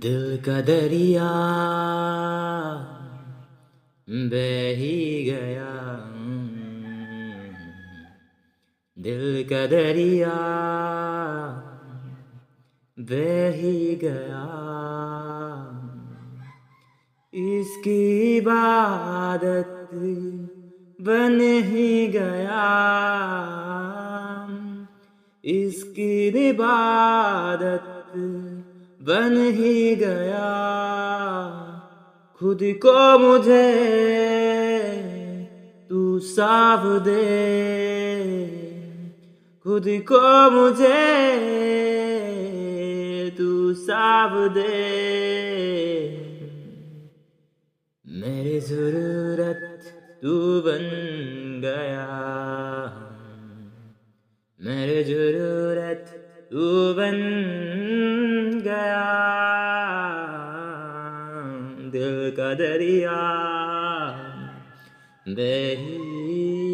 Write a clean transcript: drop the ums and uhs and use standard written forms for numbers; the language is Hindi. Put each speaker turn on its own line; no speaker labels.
दिल का दरिया बह ही गया, दिल का दरिया बह ही गया, इसकी इबादत बन ही गया, इसकी इबादत बन ही गया। खुद को मुझे तू साफ दे, खुद को मुझे तू साफ दे। मेरी ज़रूरत तू बन गया, मेरी ज़रूरत तू बन गया, दिल का दरिया बह ही